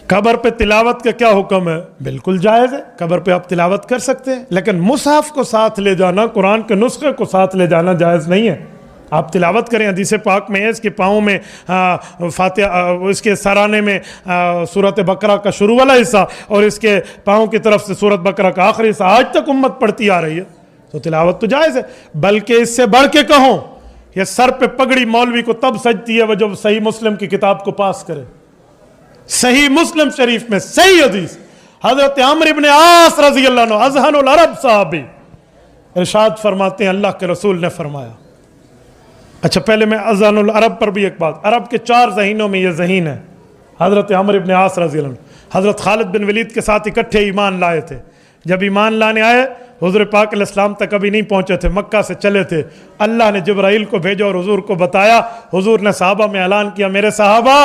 कब्र पे तिलावत का क्या हुक्म है? बिल्कुल जायज़ है, कब्र पे आप तिलावत कर सकते हैं, लेकिन मुसहफ को साथ ले जाना, कुरान के नुस्खे को साथ ले जाना जायज़ नहीं है। आप तिलावत करें, हदीस पाक में है इसके पाँव में फातिहा, इसके सराने में सूरत बकरा का शुरू वाला हिस्सा और इसके पाँव की तरफ से सूरत बकरा का आखिरी हिस्सा आज तक उम्मत पढ़ती आ रही है, तो तिलावत तो जायज़ है। बल्कि इससे बढ़ के कहूँ, यह सर पे पगड़ी मौलवी को तब सजती है वह जब सही मुस्लिम की किताब को पास करे। सही मुस्लिम शरीफ में सही हदीस, हजरत अमर इब्न आस रज़ी अल्लाह अन्हु अज़हनुल अरब साहबी इरशाद फरमाते हैं, अल्लाह के रसूल ने फरमाया। अच्छा, पहले मैं अज़हनुल अरब पर भी एक बात, अरब के 4 ज़हीनों में यह ज़हीन है हजरत अमर इब्न आस रज़ी अल्लाह अन्हु। हजरत खालिद बिन वलीद के साथ इकट्ठे ईमान लाए थे। जब ईमान लाने आए, हुज़ूर पाक अलैहिस्सलाम तक अभी नहीं पहुंचे थे, मक्का से चले थे। अल्लाह ने जिब्राइल को भेजा और हुज़ूर को बताया। हुज़ूर ने सहाबा में ऐलान किया, मेरे सहाबा,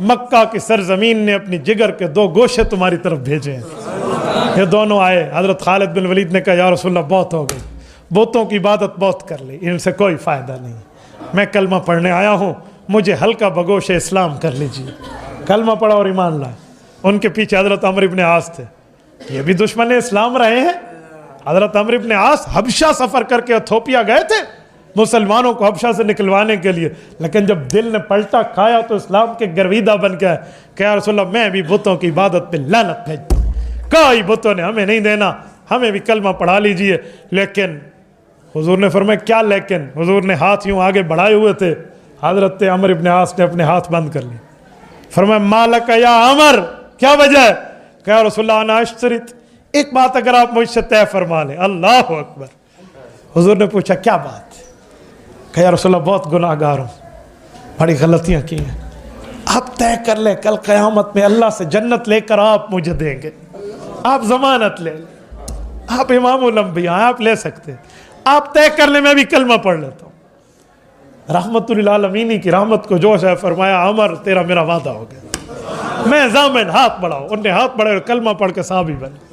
मक्का की सरजमीन ने अपनी जिगर के 2 गोशे तुम्हारी तरफ भेजे हैं। ये दोनों आए। हजरत खालिद बिन वलीद ने कहा, या रसूलल्लाह बहुत हो गई, बुतों की इबादत बहुत कर ली, इनसे कोई फ़ायदा नहीं, मैं कलमा पढ़ने आया हूँ, मुझे हल्का बगोश इस्लाम कर लीजिए। कलमा पढ़ा और ईमान लाए। उनके पीछे हजरत अमर इब्न आस थे, ये भी दुश्मन इस्लाम रहे हैं। हजरत अमर इब्न आस हबशा सफ़र करके इथोपिया गए थे मुसलमानों को हबशा से निकलवाने के लिए, लेकिन जब दिल ने पलटा खाया तो इस्लाम के गर्विदा बन गया। क्या रसूलल्लाह, मैं भी बुतों की इबादत पे लानत भेजता हूँ, कोई बुतों ने हमें नहीं देना, हमें भी कलमा पढ़ा लीजिए। लेकिन हुजूर ने फरमाया, क्या लेकिन? हुजूर ने हाथ यूँ आगे बढ़ाए हुए थे। हजरत अमर इब्न आस ने अपने हाथ बंद कर लिए। फरमाया, मालक या अमर, क्या वजह है? क्या रसूलल्लाह, अना अश्तरित, एक बात अगर आप मुझसे तय फरमा लें। अल्लाह अकबर। हुजूर ने पूछा, क्या बात? क्या रसूलल्लाह, बहुत गुनाहगार हूँ, बड़ी गलतियाँ की हैं, आप तय कर ले, कल क़यामत में अल्लाह से जन्नत लेकर आप मुझे देंगे, आप जमानत ले लें, आप इमामुल अंबिया, आप ले सकते हैं, आप तय कर ले, मैं भी कलमा पढ़ लेता हूँ। रहमतुल आलमीन की रहमत को जोश है। फरमाया, अमर, तेरा मेरा वादा हो गया, मैं जामिन, हाथ बढ़ाओ। उनने हाथ बढ़ाए, कलमा पढ़ के साहबी बने।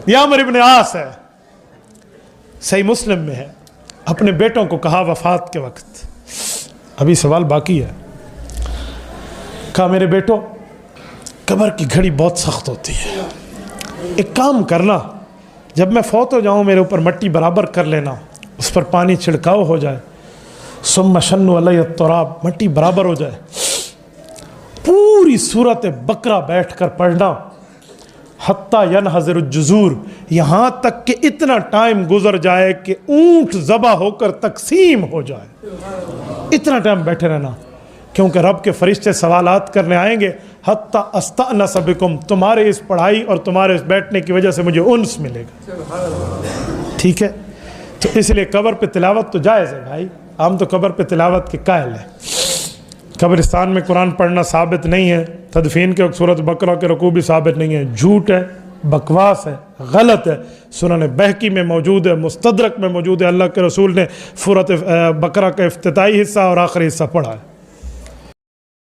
यह अमर इब्न आस है, सही मुस्लिम में है, अपने बेटों को कहा वफात के वक्त, अभी सवाल बाकी है, कहा, मेरे बेटो, कब्र की घड़ी बहुत सख्त होती है, एक काम करना, जब मैं फौत हो जाऊँ मेरे ऊपर मट्टी बराबर कर लेना, उस पर पानी छिड़काव हो जाए, सुम्मा शन्नु अलैहि तुराब, मट्टी बराबर हो जाए, पूरी सूरत बकरा बैठ कर पढ़ना, हत्ता यनहज़िर जुज़ूर, यहाँ तक कि इतना टाइम गुजर जाए कि ऊँट ज़बा होकर तकसीम हो जाए, इतना टाइम बैठे रहना, क्योंकि रब के फरिश्ते सवालात करने आएंगे। हत्ता अस्तअनस बिकुम, तुम्हारे इस पढ़ाई और तुम्हारे इस बैठने की वजह से मुझे उन्स मिलेगा। ठीक है, तो इसलिए कब्र पे तिलावत तो जायज़ है भाई, हम तो कब्र पे तिलावत के कायल हैं। कब्रिस्तान में कुरान पढ़ना साबित नहीं है, तदफीन के सूरत बकरा के रुकू भी साबित नहीं है, झूठ है, बकवास है, गलत है। सुनन बहकी में मौजूद है, मुस्तदरक में मौजूद है, अल्लाह के रसूल ने सूरत बकरा का इफ्तिताई हिस्सा और आखिरी हिस्सा पढ़ा है।